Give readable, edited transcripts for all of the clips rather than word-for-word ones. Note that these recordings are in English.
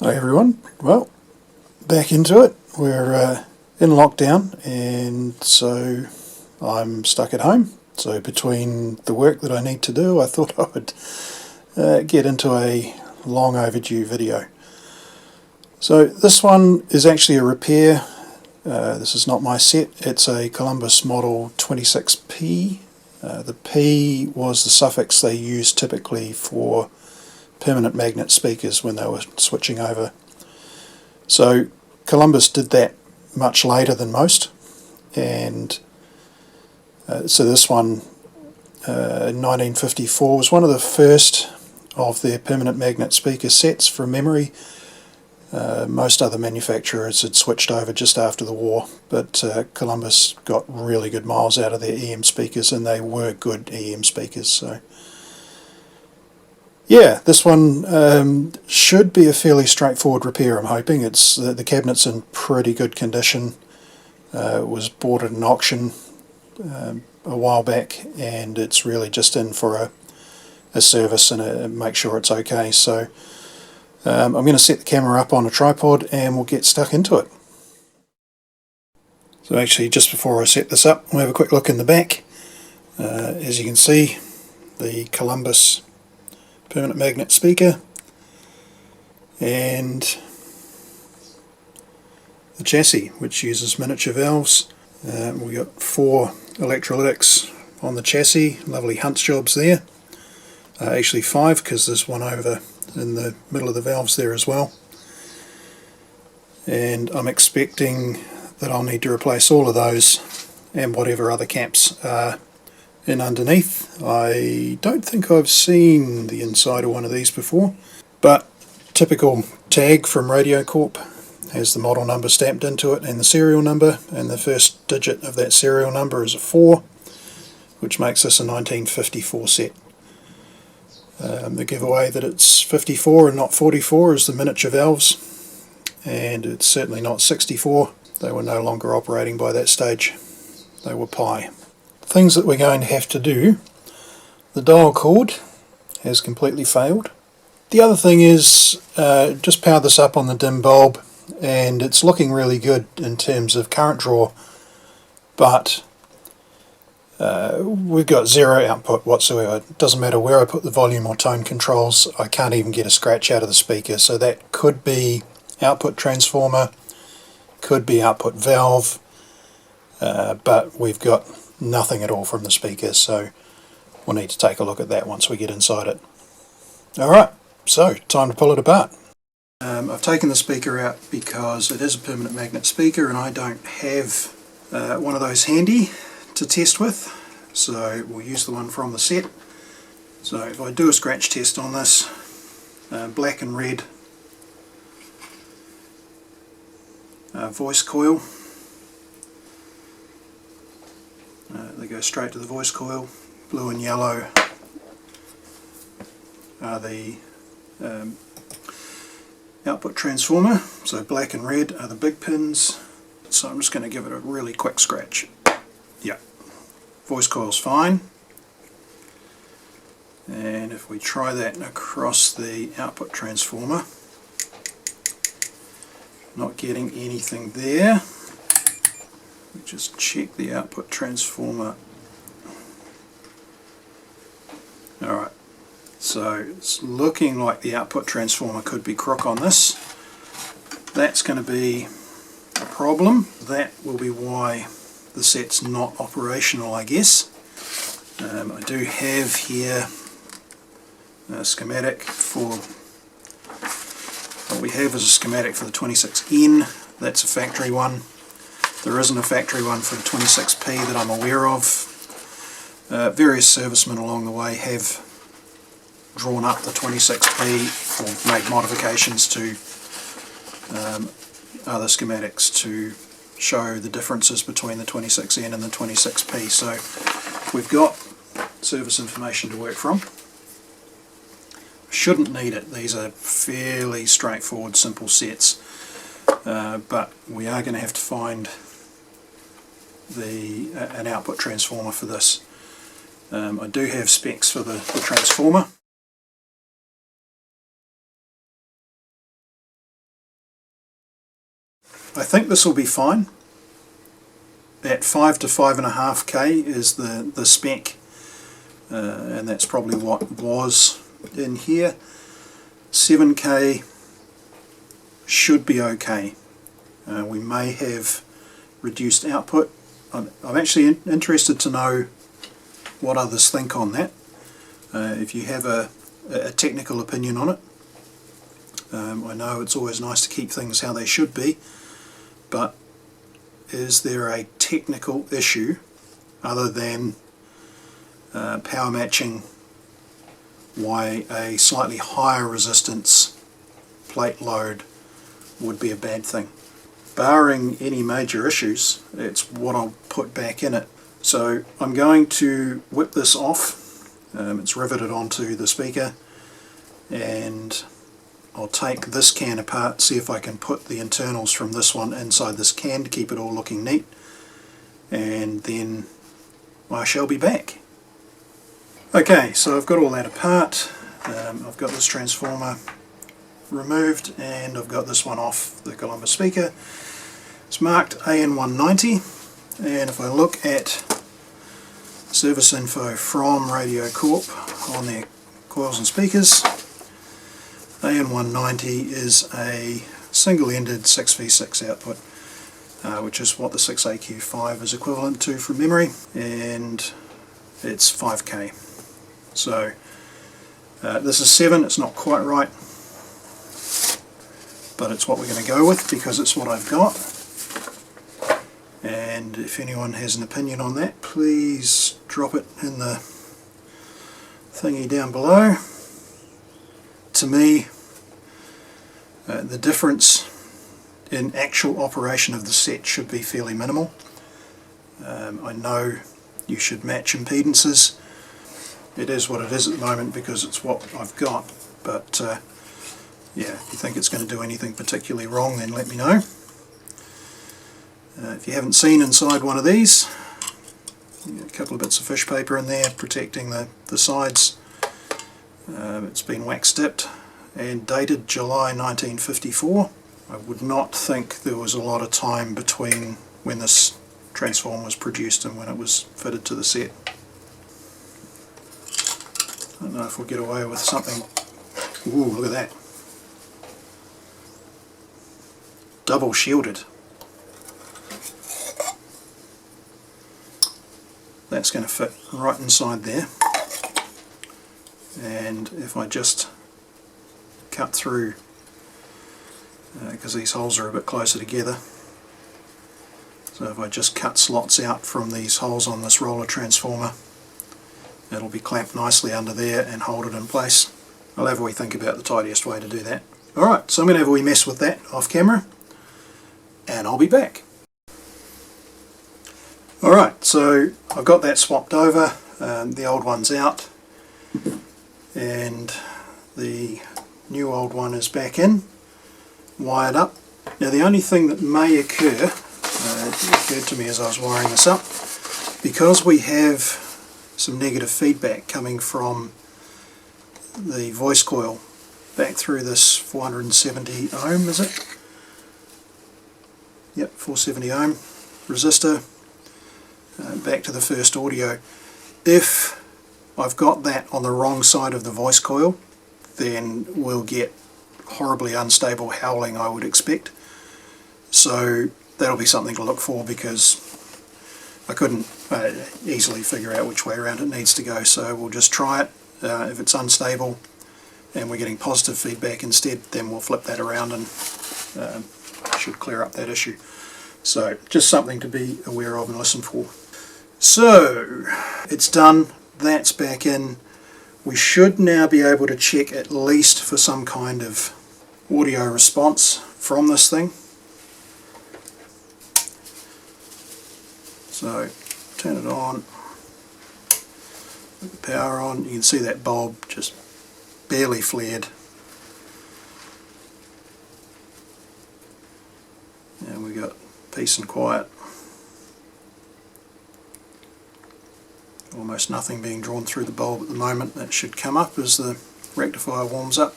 Hi everyone, well, back into it. We're in lockdown and so I'm stuck at home. So between the work that I need to do, I thought I would get into a long overdue video. So this one is actually a repair. This is not my set, it's a Columbus model 26P. The P was the suffix they used typically for permanent magnet speakers when they were switching over. So Columbus did that much later than most, and so this one in 1954 was one of the first of their permanent magnet speaker sets from memory. Most other manufacturers had switched over just after the war, but Columbus got really good miles out of their EM speakers, and they were good EM speakers. So yeah, this one should be a fairly straightforward repair, I'm hoping. It's the cabinet's in pretty good condition. It was bought at an auction a while back, and it's really just in for a service and make sure it's okay. So I'm going to set the camera up on a tripod and we'll get stuck into it. So actually, just before I set this up, we'll have a quick look in the back. As you can see, the Columbus permanent magnet speaker and the chassis, which uses miniature valves. We've got 4 electrolytics on the chassis, lovely Hunt's jobs there. Actually 5, because there's one over in the middle of the valves there as well. And I'm expecting that I'll need to replace all of those and whatever other caps are in underneath. I don't think I've seen the inside of one of these before, but typical tag from Radio Corp has the model number stamped into it and the serial number, and the first digit of that serial number is a 4, which makes this a 1954 set. The giveaway that it's 54 and not 44 is the miniature valves, and it's certainly not 64. They were no longer operating by that stage. They were pi. Things that we're going to have to do: the dial cord has completely failed. The other thing is, just power this up on the dim bulb and it's looking really good in terms of current draw, but we've got 0 output whatsoever. It doesn't matter where I put the volume or tone controls, I can't even get a scratch out of the speaker. So that could be output transformer, could be output valve, but we've got nothing at all from the speaker, so we'll need to take a look at that once we get inside it. Alright, so time to pull it apart. I've taken the speaker out because it is a permanent magnet speaker and I don't have one of those handy to test with, so we'll use the one from the set. So if I do a scratch test on this, black and red voice coil, they go straight to the voice coil. Blue and yellow are the output transformer, so black and red are the big pins. So I'm just going to give it a really quick scratch. Yeah, voice coil's fine. And if we try that across the output transformer, not getting anything there. We just check the output transformer. Alright, so it's looking like the output transformer could be crook on this. That's going to be a problem. That will be why the set's not operational, I guess. I do have here a schematic for, what we have is a schematic for the 26N. That's a factory one. There isn't a factory one for the 26P that I'm aware of. Various servicemen along the way have drawn up the 26P or made modifications to other schematics to show the differences between the 26N and the 26P. So we've got service information to work from. Shouldn't need it. These are fairly straightforward, simple sets, but we are going to have to find an output transformer for this. I do have specs for the transformer. I think this will be fine. At 5 to 5.5K is the spec, and that's probably what was in here. 7K should be okay. We may have reduced output. I'm actually interested to know what others think on that. If you have a technical opinion on it. I know it's always nice to keep things how they should be, but is there a technical issue other than power matching why a slightly higher resistance plate load would be a bad thing? Barring any major issues, it's what I'll put back in it. So I'm going to whip this off. It's riveted onto the speaker, and I'll take this can apart, see if I can put the internals from this one inside this can to keep it all looking neat, and then I shall be back. Okay, so I've got all that apart. I've got this transformer removed, and I've got this one off the Columbus speaker. It's marked AN190, and if I look at service info from Radio Corp on their coils and speakers, AN190 is a single-ended 6V6 output, which is what the 6AQ5 is equivalent to from memory, and it's 5K. So this is 7, it's not quite right, but it's what we're going to go with because it's what I've got. And if anyone has an opinion on that, please drop it in the thingy down below. To me, the difference in actual operation of the set should be fairly minimal. I know you should match impedances. It is what it is at the moment because it's what I've got, but yeah, if you think it's going to do anything particularly wrong, then let me know. If you haven't seen inside one of these, a couple of bits of fish paper in there protecting the sides. It's been wax dipped and dated July 1954. I would not think there was a lot of time between when this transformer was produced and when it was fitted to the set. I don't know if we'll get away with something. Ooh, look at that. Double shielded. That's going to fit right inside there, and if I just cut through, because these holes are a bit closer together, so if I just cut slots out from these holes on this roller transformer, it'll be clamped nicely under there and hold it in place. I'll have a wee think about the tidiest way to do that. Alright, so I'm going to have a wee mess with that off camera, and I'll be back. Alright, so I've got that swapped over, the old one's out, and the new old one is back in, wired up. Now the only thing that may occur, it occurred to me as I was wiring this up, because we have some negative feedback coming from the voice coil back through this 470 ohm, is it? Yep, 470 ohm resistor. Back to the first audio. If I've got that on the wrong side of the voice coil, then we'll get horribly unstable howling, I would expect. So that'll be something to look for, because I couldn't easily figure out which way around it needs to go, so we'll just try it. If it's unstable and we're getting positive feedback instead, then we'll flip that around and should clear up that issue. So just something to be aware of and listen for. So it's done, that's back in. We should now be able to check at least for some kind of audio response from this thing. So turn it on, put the power on, you can see that bulb just barely flared. And we got peace and quiet. Almost nothing being drawn through the bulb at the moment. That should come up as the rectifier warms up.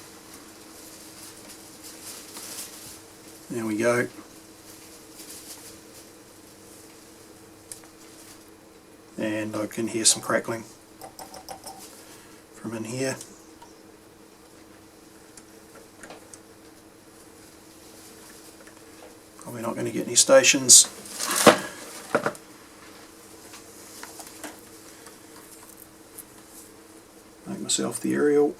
There we go. and I can hear some crackling from in here. Probably not going to get any stations. Make myself the aerial.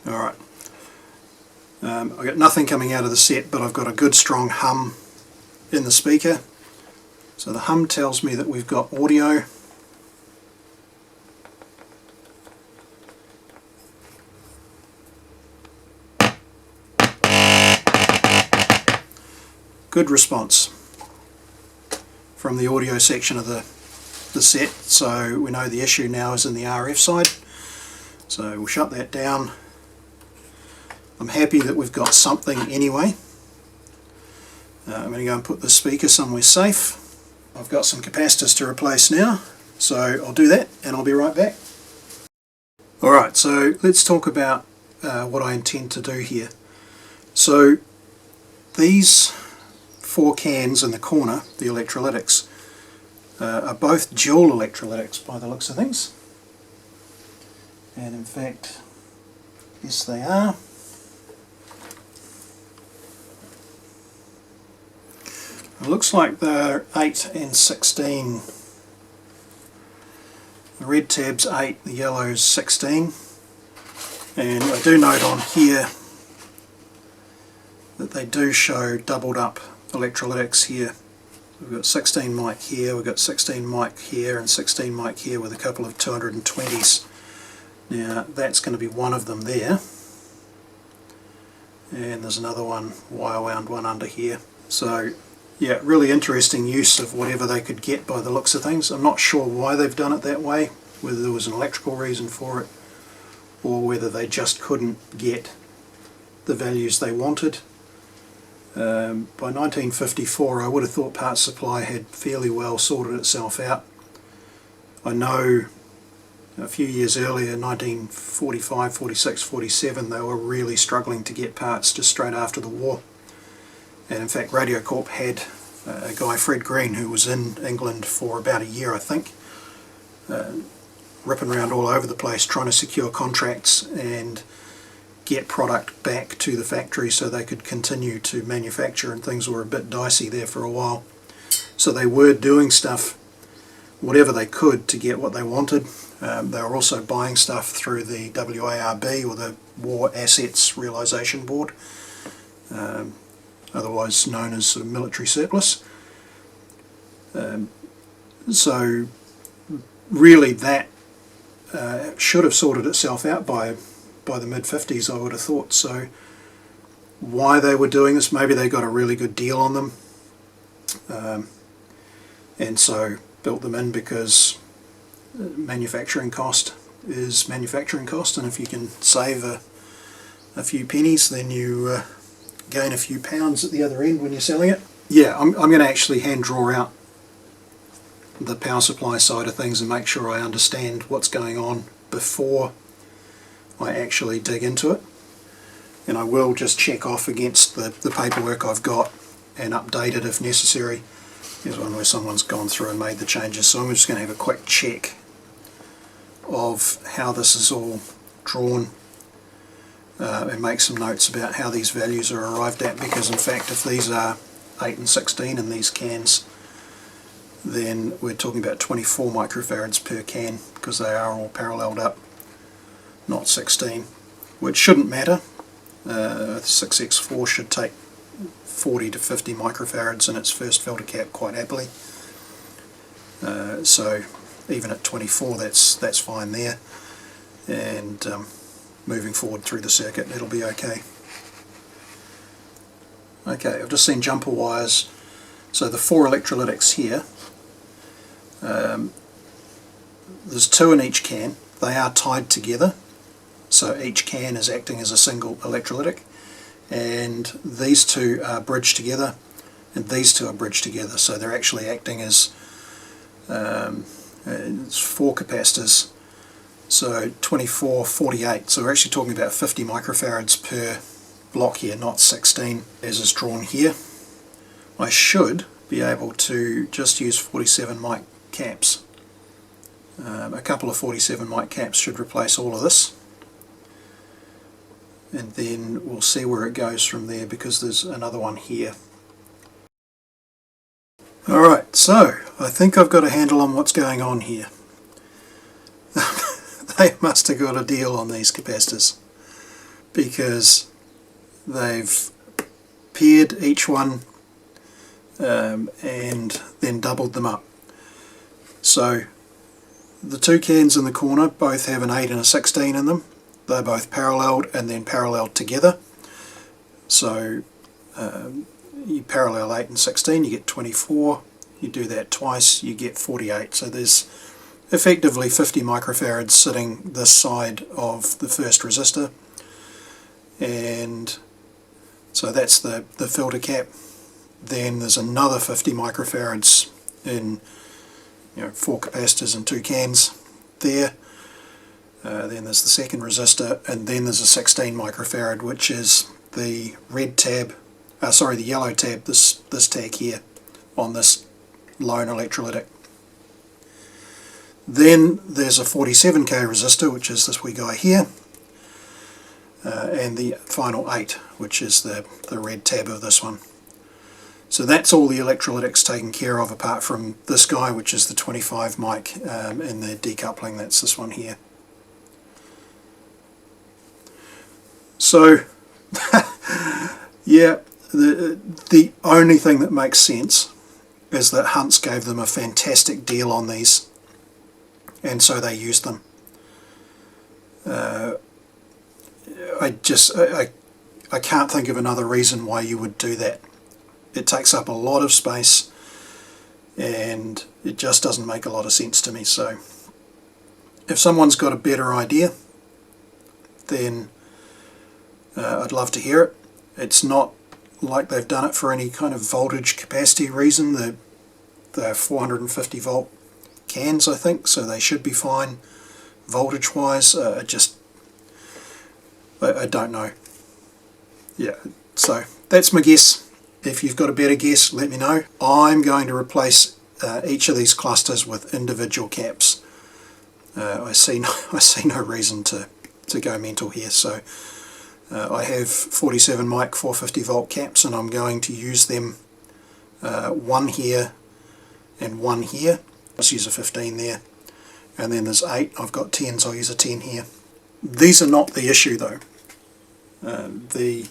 Alright, I've got nothing coming out of the set, but I've got a good strong hum in the speaker. So the hum tells me that we've got audio. Good response from the audio section of the set, so we know the issue now is in the RF side. So we'll shut that down. I'm happy that we've got something anyway. I'm going to go and put the speaker somewhere safe. I've got some capacitors to replace now, so I'll do that and I'll be right back. Alright, so let's talk about what I intend to do here. So these 4 cans in the corner, the electrolytics, are both dual electrolytics by the looks of things. And in fact, yes they are. It looks like they're 8 and 16. The red tab's 8, the yellow's 16. And I do note on here that they do show doubled up electrolytics here. We've got 16 mic here, we've got 16 mic here, and 16 mic here with a couple of 220s. Now that's going to be one of them there. And there's another one, wire wound one under here. So yeah, really interesting use of whatever they could get by the looks of things. I'm not sure why they've done it that way, whether there was an electrical reason for it or whether they just couldn't get the values they wanted. By 1954 I would have thought parts supply had fairly well sorted itself out. I know a few years earlier, 1945, 46, 47, they were really struggling to get parts just straight after the war. And in fact Radiocorp had a guy, Fred Green, who was in England for about a year I think, ripping around all over the place trying to secure contracts and get product back to the factory so they could continue to manufacture, and things were a bit dicey there for a while. So they were doing stuff, whatever they could, to get what they wanted. They were also buying stuff through the WARB, or the War Assets Realisation Board, otherwise known as sort of military surplus. So really that should have sorted itself out by the mid-50s, I would have thought. So why they were doing this, maybe they got a really good deal on them, and so built them in because manufacturing cost is manufacturing cost, and if you can save a few pennies, then you gain a few pounds at the other end when you're selling it. Yeah, I'm going to actually hand draw out the power supply side of things and make sure I understand what's going on before I actually dig into it, and I will just check off against the paperwork I've got and update it if necessary. Here's one where someone's gone through and made the changes, so I'm just going to have a quick check of how this is all drawn and make some notes about how these values are arrived at, because in fact if these are 8 and 16 in these cans, then we're talking about 24 microfarads per can, because they are all paralleled up, not 16, which shouldn't matter. 6x4 should take 40 to 50 microfarads in its first filter cap quite happily. So even at 24 that's fine there, and moving forward through the circuit it'll be okay. Okay, I've just seen jumper wires. So the 4 electrolytics here, there's 2 in each can. They are tied together, so each can is acting as a single electrolytic, and these 2 are bridged together and these 2 are bridged together, so they're actually acting as it's 4 capacitors. So 24, 48. So we're actually talking about 50 microfarads per block here, not 16 as is drawn here. I should be able to just use 47 mic caps. A couple of 47 mic caps should replace all of this, and then we'll see where it goes from there, because there's another one here. Alright, so I think I've got a handle on what's going on here. They must have got a deal on these capacitors, because they've paired each one and then doubled them up. So the two cans in the corner both have an 8 and a 16 in them. They're both paralleled and then paralleled together. So you parallel 8 and 16, you get 24. You do that twice, you get 48. So there's effectively 50 microfarads sitting this side of the first resistor. And so that's the filter cap. Then there's another 50 microfarads in 4 capacitors and 2 cans there. Then there's the second resistor, and then there's a 16 microfarad, which is the red tab, the yellow tab, this tag here on this lone electrolytic. Then there's a 47k resistor, which is this wee guy here, and the final 8, which is the red tab of this one. So that's all the electrolytics taken care of, apart from this guy, which is the 25 mic, and the decoupling, that's this one here. So yeah, the only thing that makes sense is that Hunt's gave them a fantastic deal on these, and so they used them. I can't think of another reason why you would do that. It takes up a lot of space, and it just doesn't make a lot of sense to me. So if someone's got a better idea, then I'd love to hear it. It's not like they've done it for any kind of voltage capacity reason. They're 450 volt cans, I think, so they should be fine voltage wise. I don't know. Yeah, so that's my guess. If you've got a better guess, let me know. I'm going to replace each of these clusters with individual caps. I see no reason to go mental here. So I have 47 mic 450 volt caps, and I'm going to use them, one here and one here. Let's use a 15 there, and then there's 8. I've got 10s, I'll use a 10 here. These are not the issue though. The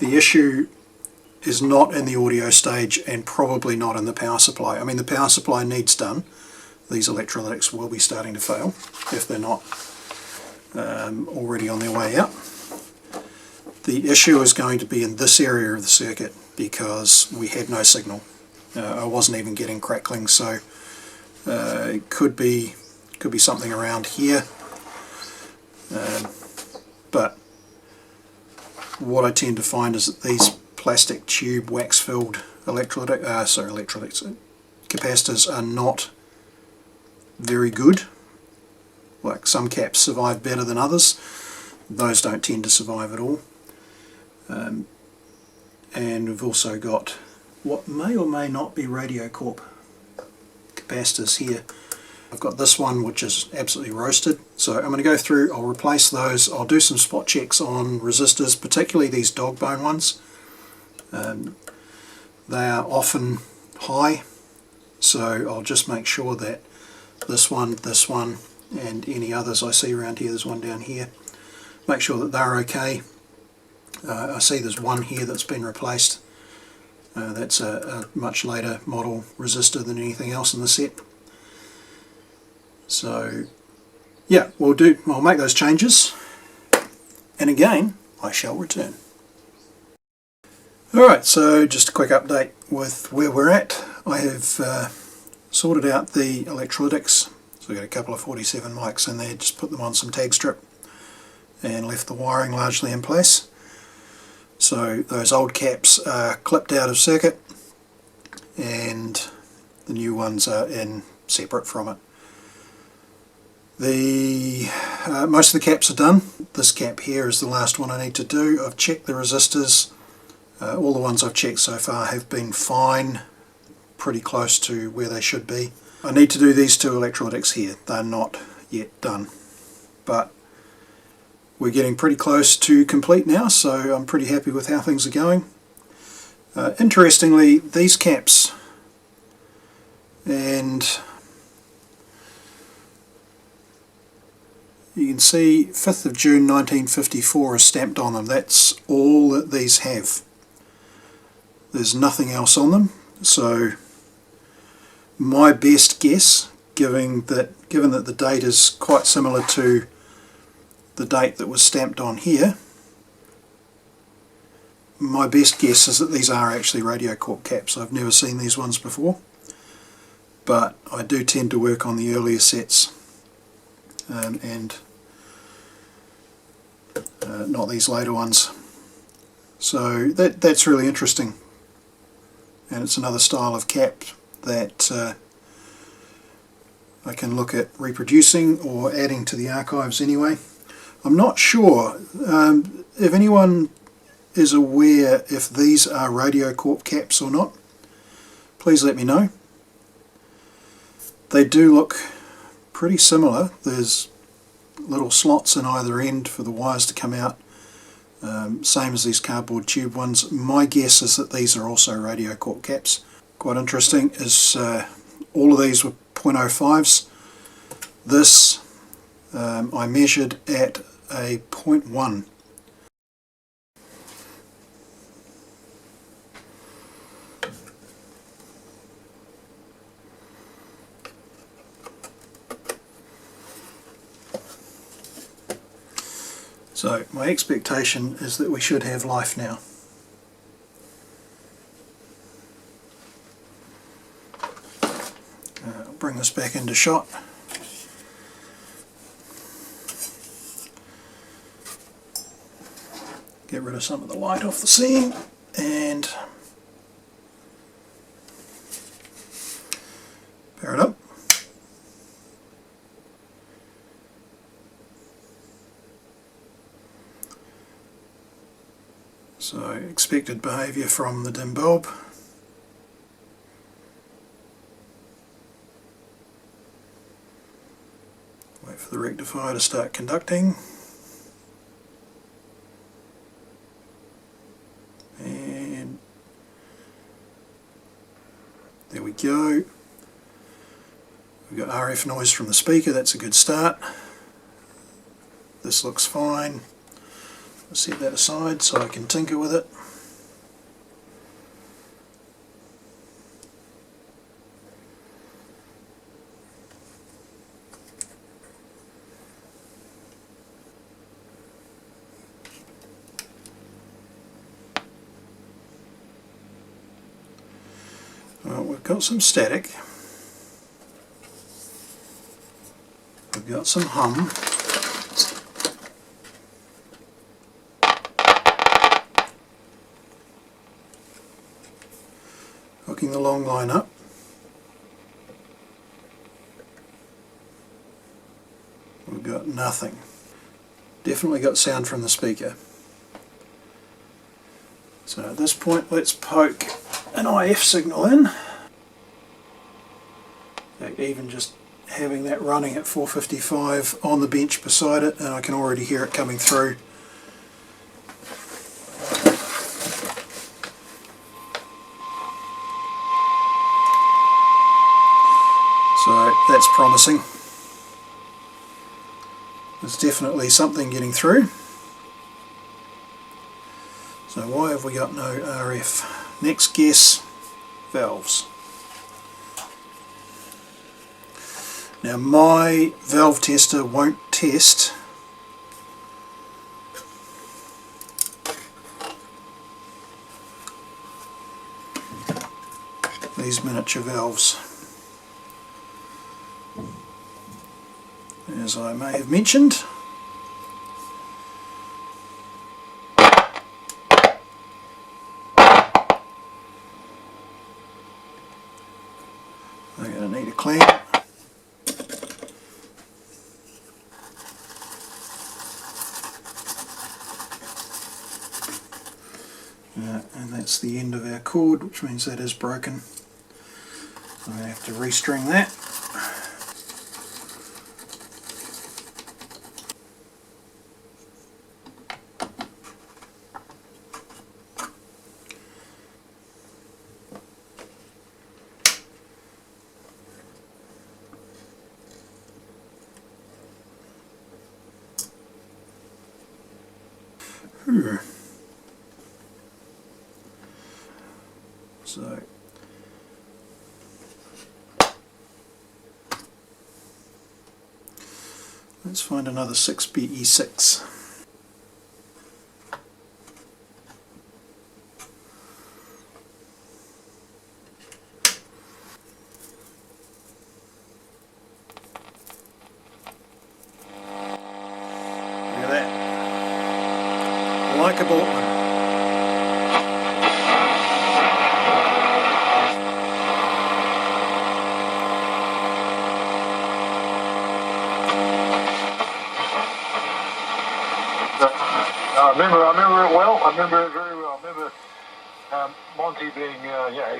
issue is not in the audio stage, and probably not in the power supply. I mean, the power supply needs done. These electrolytics will be starting to fail if they're not already on their way out. The issue is going to be in this area of the circuit, because we had no signal. I wasn't even getting crackling, so it could be something around here. But what I tend to find is that these plastic tube wax-filled capacitors are not very good. Like, some caps survive better than others. Those don't tend to survive at all. And we've also got what may or may not be RadioCorp capacitors here. I've got this one, which is absolutely roasted, so I'm going to go through, I'll replace those. I'll do some spot checks on resistors, particularly these dog bone ones. They are often high, so I'll just make sure that this one, and any others I see around here, there's one down here, make sure that they're okay. I see there's one here that's been replaced. That's a much later model resistor than anything else in the set. So yeah, I'll make those changes, and again I shall return. Alright, so just a quick update with where we're at. I have sorted out the electrolytics. So I've got a couple of 47 mics in there, just put them on some tag strip and left the wiring largely in place. So those old caps are clipped out of circuit, and the new ones are in separate from it. The most of the caps are done. This cap here is the last one I need to do. I've checked the resistors. All the ones I've checked so far have been fine, pretty close to where they should be. I need to do these two electrolytics here. They're not yet done, but we're getting pretty close to complete now, so I'm pretty happy with how things are going. Interestingly, these caps, and you can see 5th of June 1954 is stamped on them. That's all that these have. There's nothing else on them, so my best guess, given that the date is quite similar to the date that was stamped on here, my best guess is that these are actually Radiocorp caps. I've never seen these ones before, but I do tend to work on the earlier sets and not these later ones. So that's really interesting, and it's another style of cap that I can look at reproducing or adding to the archives anyway. I'm not sure if anyone is aware if these are Radiocorp caps or not. Please let me know. They do look pretty similar. There's little slots in either end for the wires to come out, same as these cardboard tube ones. My guess is that these are also Radiocorp caps. Quite interesting is all of these were 0.05s. This I measured at a 0.1. So my expectation is that we should have life now. I'll bring this back into shot. Get rid of some of the light off the scene and pair it up. So expected behaviour from the dim bulb. Wait for the rectifier to start conducting. And there we go. We've got RF noise from the speaker, that's a good start. This looks fine. I'll set that aside so I can tinker with it. Well, we've got some static. We've got some hum. Hooking the long line up. We've got nothing. Definitely got sound from the speaker. So at this point let's poke an IF signal in. Even just having that running at 455 on the bench beside it, and I can already hear it coming through. So that's promising. There's definitely something getting through. So why have we got no RF? Next guess, valves. Now my valve tester won't test these miniature valves, as I may have mentioned. They're going to need a clamp. And that's the end of our cord, which means that is broken. I'm going to have to restring that. So let's find another 6BE6. Look at that. Like a bought one. I remember it well. I remember it very well. I remember Monty being, yeah.